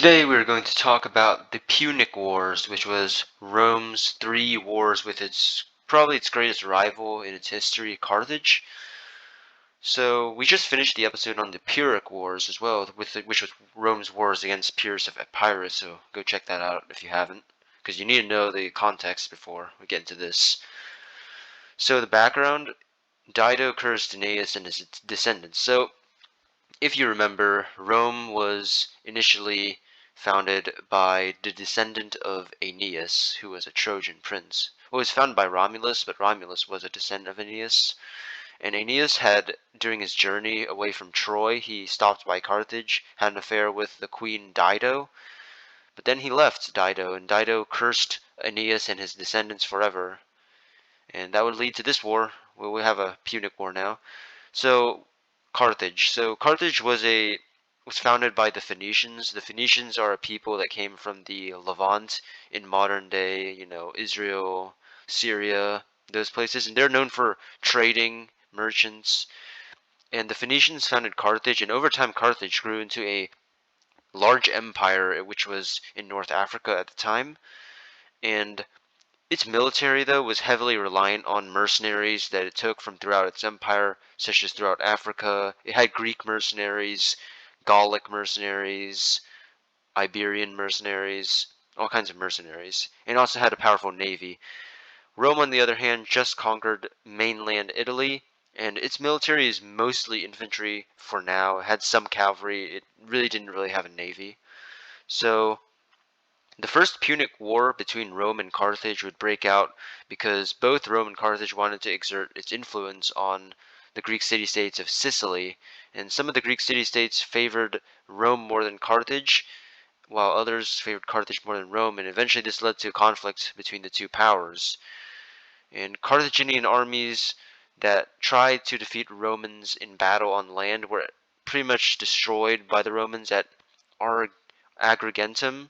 Today we're going to talk about the Punic Wars, which was Rome's 3 wars with probably its greatest rival in its history, Carthage. So we just finished the episode on the Pyrrhic Wars as well, which was Rome's wars against Pyrrhus of Epirus, so go check that out if you haven't, because you need to know the context before we get into this. So the background, Dido cursed Aeneas and his descendants. So if you remember, Rome was initially founded by the descendant of Aeneas, who was a Trojan prince. Well, it was founded by Romulus, but Romulus was a descendant of Aeneas. And Aeneas had, during his journey away from Troy, he stopped by Carthage, had an affair with the queen Dido, but then he left Dido, and Dido cursed Aeneas and his descendants forever. And that would lead to this war. Well, we have a Punic War now. So Carthage. So Carthage was founded by the Phoenicians. The Phoenicians are a people that came from the Levant in modern day, Israel, Syria, those places, and they're known for trading, merchants. And the Phoenicians founded Carthage, and over time Carthage grew into a large empire, which was in North Africa at the time. And its military, though, was heavily reliant on mercenaries that it took from throughout its empire, such as throughout Africa. It had Greek mercenaries, Gallic mercenaries, Iberian mercenaries, all kinds of mercenaries, and also had a powerful navy. Rome, on the other hand, just conquered mainland Italy, and its military is mostly infantry for now. It had some cavalry. It really didn't have a navy. So the First Punic War between Rome and Carthage would break out because both Rome and Carthage wanted to exert its influence on the Greek city-states of Sicily, and some of the Greek city-states favored Rome more than Carthage, while others favored Carthage more than Rome, and eventually this led to conflict between the two powers. And Carthaginian armies that tried to defeat Romans in battle on land were pretty much destroyed by the Romans at Agrigentum,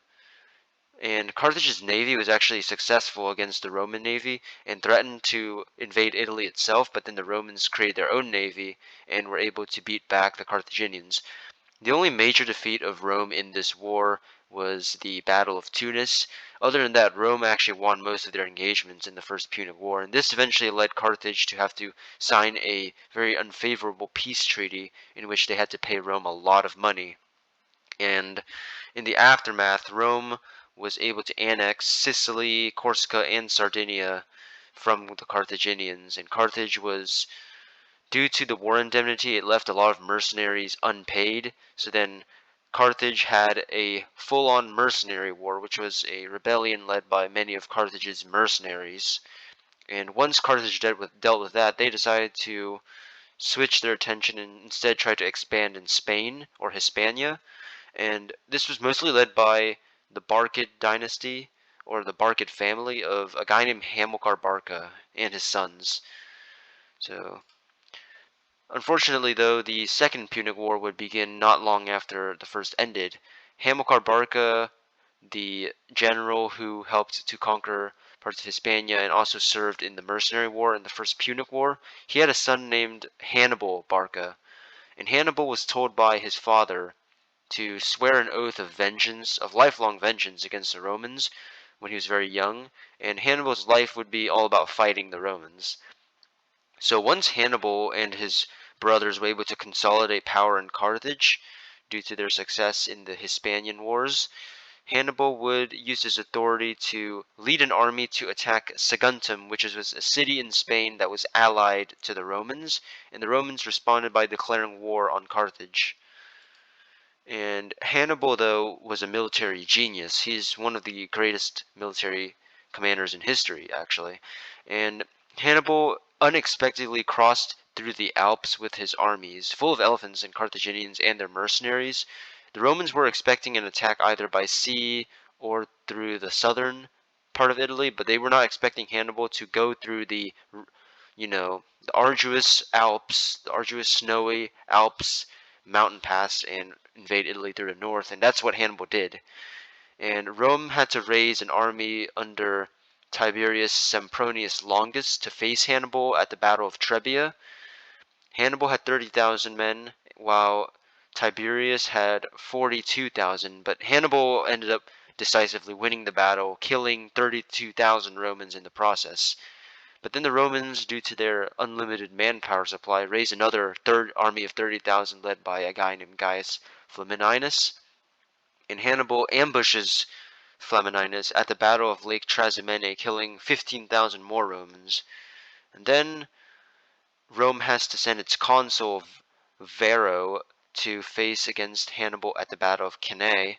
and Carthage's navy was actually successful against the Roman navy and threatened to invade Italy itself, but then the Romans created their own navy and were able to beat back the Carthaginians. The only major defeat of Rome in this war was the Battle of Tunis. Other than that, Rome actually won most of their engagements in the First Punic War, and this eventually led Carthage to have to sign a very unfavorable peace treaty in which they had to pay Rome a lot of money. And in the aftermath, Rome was able to annex Sicily, Corsica, and Sardinia from the Carthaginians. And Carthage was, due to the war indemnity, it left a lot of mercenaries unpaid. So then Carthage had a full-on mercenary war, which was a rebellion led by many of Carthage's mercenaries. And once Carthage dealt with that, they decided to switch their attention and instead try to expand in Spain, or Hispania. And this was mostly led by the Barcid dynasty, or the Barcid family, of a guy named Hamilcar Barca and his sons. So, unfortunately though, the Second Punic War would begin not long after the first ended. Hamilcar Barca, the general who helped to conquer parts of Hispania and also served in the Mercenary War and the First Punic War, he had a son named Hannibal Barca. And Hannibal was told by his father to swear an oath of vengeance, of lifelong vengeance against the Romans when he was very young, and Hannibal's life would be all about fighting the Romans. So once Hannibal and his brothers were able to consolidate power in Carthage due to their success in the Hispanian Wars, Hannibal would use his authority to lead an army to attack Saguntum, which was a city in Spain that was allied to the Romans, and the Romans responded by declaring war on Carthage. And Hannibal, though, was a military genius. He's one of the greatest military commanders in history, actually. And Hannibal unexpectedly crossed through the Alps with his armies, full of elephants and Carthaginians and their mercenaries. The Romans were expecting an attack either by sea or through the southern part of Italy, but they were not expecting Hannibal to go through the arduous Alps, the arduous snowy Alps mountain pass and invade Italy through the north, and that's what Hannibal did. And Rome had to raise an army under Tiberius Sempronius Longus to face Hannibal at the Battle of Trebia. Hannibal had 30,000 men, while Tiberius had 42,000, but Hannibal ended up decisively winning the battle, killing 32,000 Romans in the process. But then the Romans, due to their unlimited manpower supply, raised another third army of 30,000 led by a guy named Gaius Flamininus, and Hannibal ambushes Flamininus at the Battle of Lake Trasimene, killing 15,000 more Romans. And then Rome has to send its consul Varro to face against Hannibal at the Battle of Cannae,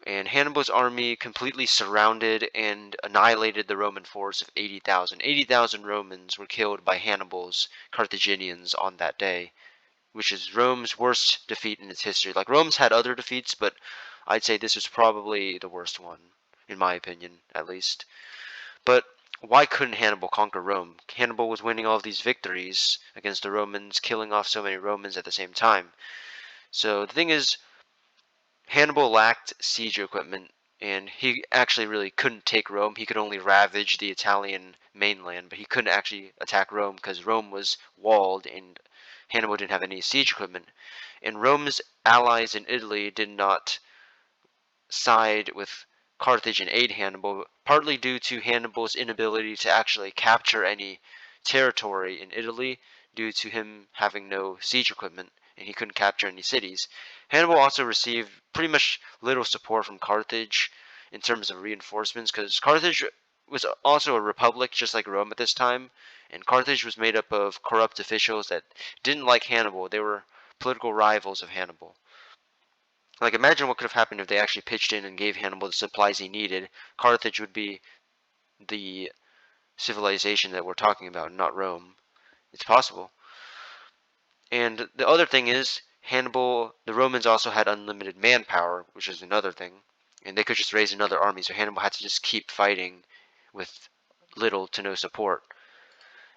and Hannibal's army completely surrounded and annihilated the Roman force of 80,000. 80,000 Romans were killed by Hannibal's Carthaginians on that day, which is Rome's worst defeat in its history. Like, Rome's had other defeats, but I'd say this was probably the worst one, in my opinion, at least. But why couldn't Hannibal conquer Rome? Hannibal was winning all of these victories against the Romans, killing off so many Romans at the same time. So the thing is, Hannibal lacked siege equipment, and he actually really couldn't take Rome. He could only ravage the Italian mainland, but he couldn't actually attack Rome because Rome was walled and Hannibal didn't have any siege equipment. And Rome's allies in Italy did not side with Carthage and aid Hannibal, partly due to Hannibal's inability to actually capture any territory in Italy due to him having no siege equipment, and he couldn't capture any cities. Hannibal also received pretty much little support from Carthage in terms of reinforcements, because Carthage was also a republic just like Rome at this time, and Carthage was made up of corrupt officials that didn't like Hannibal. They were political rivals of Hannibal. Like, imagine what could have happened if they actually pitched in and gave Hannibal the supplies he needed. Carthage would be the civilization that we're talking about, not Rome. It's possible. And the other thing is, Hannibal, the Romans also had unlimited manpower, which is another thing. And they could just raise another army, so Hannibal had to just keep fighting with little to no support.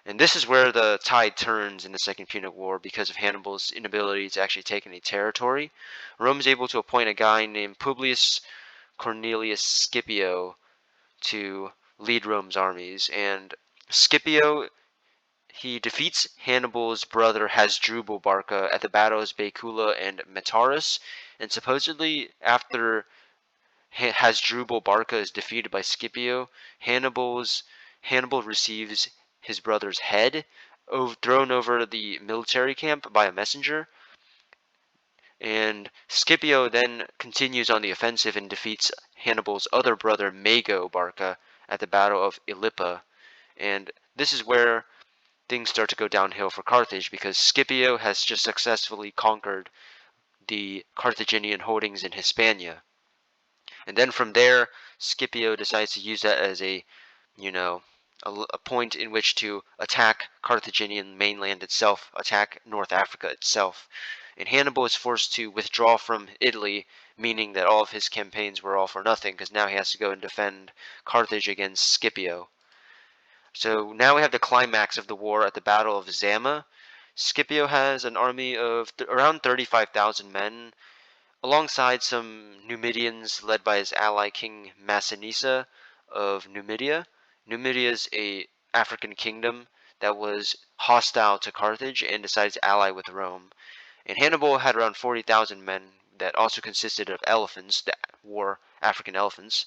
And this is where the tide turns in the Second Punic War because of Hannibal's inability to actually take any territory. Rome is able to appoint a guy named Publius Cornelius Scipio to lead Rome's armies, and Scipio, he defeats Hannibal's brother Hasdrubal Barca at the battles of Baecula and Metaurus, and supposedly after Hasdrubal Barca is defeated by Scipio, Hannibal receives his brother's head thrown over the military camp by a messenger, and Scipio then continues on the offensive and defeats Hannibal's other brother Mago Barca at the Battle of Ilipa. And this is where things start to go downhill for Carthage because Scipio has just successfully conquered the Carthaginian holdings in Hispania. And then from there, Scipio decides to use that as you know, a point in which to attack Carthaginian mainland itself, attack North Africa itself. And Hannibal is forced to withdraw from Italy, meaning that all of his campaigns were all for nothing, because now he has to go and defend Carthage against Scipio. So now we have the climax of the war at the Battle of Zama. Scipio has an army of around 35,000 men, alongside some Numidians led by his ally King Massinissa of Numidia. Numidia is a African kingdom that was hostile to Carthage and decided to ally with Rome. And Hannibal had around 40,000 men that also consisted of elephants that wore African elephants.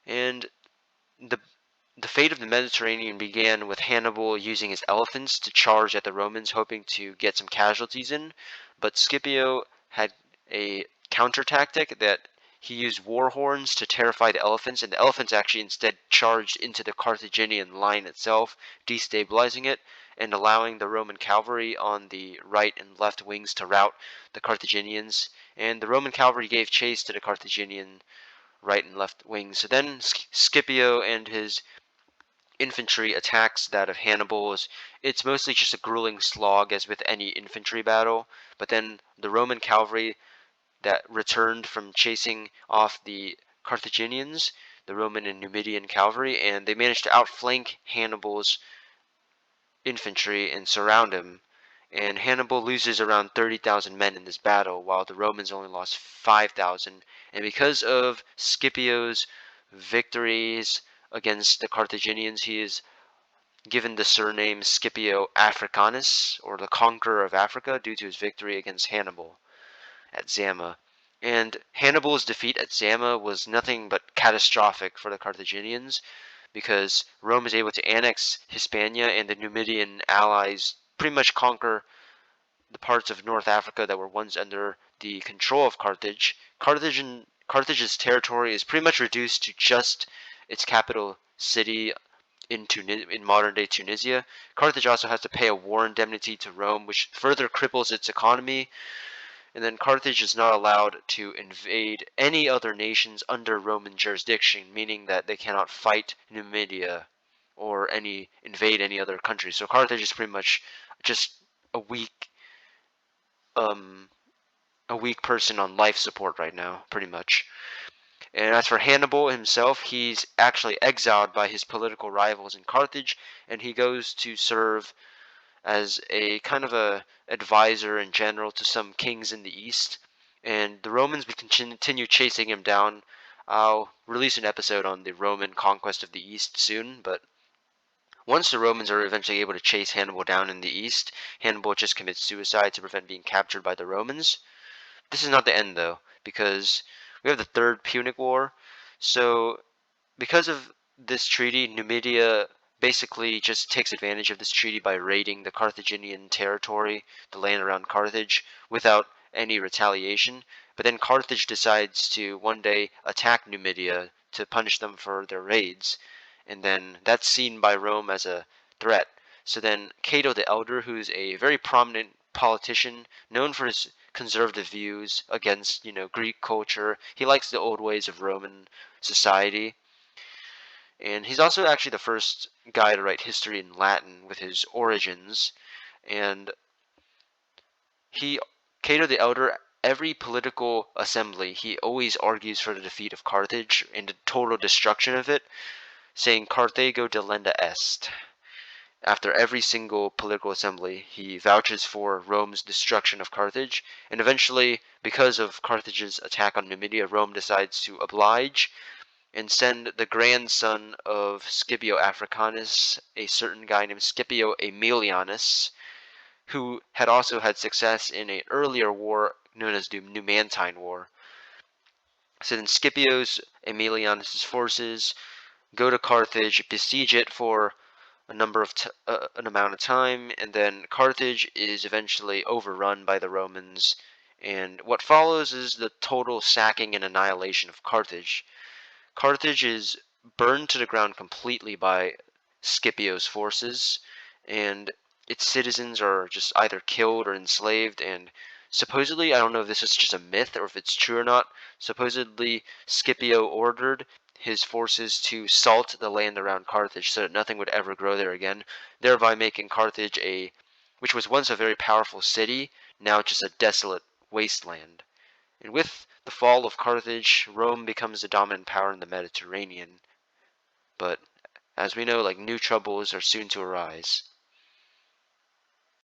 And the the fate of the Mediterranean began with Hannibal using his elephants to charge at the Romans, hoping to get some casualties in. But Scipio had a counter tactic that he used war horns to terrify the elephants, and the elephants actually instead charged into the Carthaginian line itself, destabilizing it and allowing the Roman cavalry on the right and left wings to rout the Carthaginians. And the Roman cavalry gave chase to the Carthaginian right and left wings. So then Scipio and his infantry attacks that of Hannibal's. It's mostly just a grueling slog as with any infantry battle, but then the Roman cavalry that returned from chasing off the Carthaginians, the Roman and Numidian cavalry, and they managed to outflank Hannibal's infantry and surround him. And Hannibal loses around 30,000 men in this battle, while the Romans only lost 5,000. And because of Scipio's victories against the Carthaginians, he is given the surname Scipio Africanus, or the Conqueror of Africa, due to his victory against Hannibal. at Zama. And Hannibal's defeat at Zama was nothing but catastrophic for the Carthaginians because Rome was able to annex Hispania and the Numidian allies pretty much conquer the parts of North Africa that were once under the control of Carthage. Carthage's territory is pretty much reduced to just its capital city in modern day Tunisia. Carthage also has to pay a war indemnity to Rome, which further cripples its economy. And then Carthage is not allowed to invade any other nations under Roman jurisdiction, meaning that they cannot fight Numidia or invade any other country. So Carthage is pretty much just a weak um a weak person on life support right now, pretty much. And as for Hannibal himself, he's actually exiled by his political rivals in Carthage, and he goes to serve as a kind of a advisor and general to some kings in the east. And the Romans would continue chasing him down. I'll release an episode on the Roman conquest of the east soon, but once the Romans are eventually able to chase Hannibal down in the east, Hannibal just commits suicide to prevent being captured by the Romans. This is not the end though, because we have the Third Punic War. So because of this treaty, Numidia basically just takes advantage of this treaty by raiding the Carthaginian territory, the land around Carthage, without any retaliation. But then Carthage decides to one day attack Numidia to punish them for their raids, and then that's seen by Rome as a threat. So then Cato the Elder, who's a very prominent politician, known for his conservative views against, Greek culture, he likes the old ways of Roman society, and he's also actually the first guy to write history in Latin with his origins. And he, Cato the Elder, every political assembly, he always argues for the defeat of Carthage and the total destruction of it, saying Carthago delenda est. After every single political assembly, he vouches for Rome's destruction of Carthage, and eventually, because of Carthage's attack on Numidia, Rome decides to oblige and send the grandson of Scipio Africanus, a certain guy named Scipio Aemilianus, who had also had success in an earlier war known as the Numantine War. So then Scipio's Aemilianus' forces go to Carthage, besiege it for an amount of time, and then Carthage is eventually overrun by the Romans. And what follows is the total sacking and annihilation of Carthage. Carthage is burned to the ground completely by Scipio's forces, and its citizens are just either killed or enslaved. And supposedly, I don't know if this is just a myth or if it's true or not, supposedly Scipio ordered his forces to salt the land around Carthage so that nothing would ever grow there again, thereby making Carthage which was once a very powerful city, now just a desolate wasteland. And with the fall of Carthage, Rome becomes the dominant power in the Mediterranean. But as we know, new troubles are soon to arise.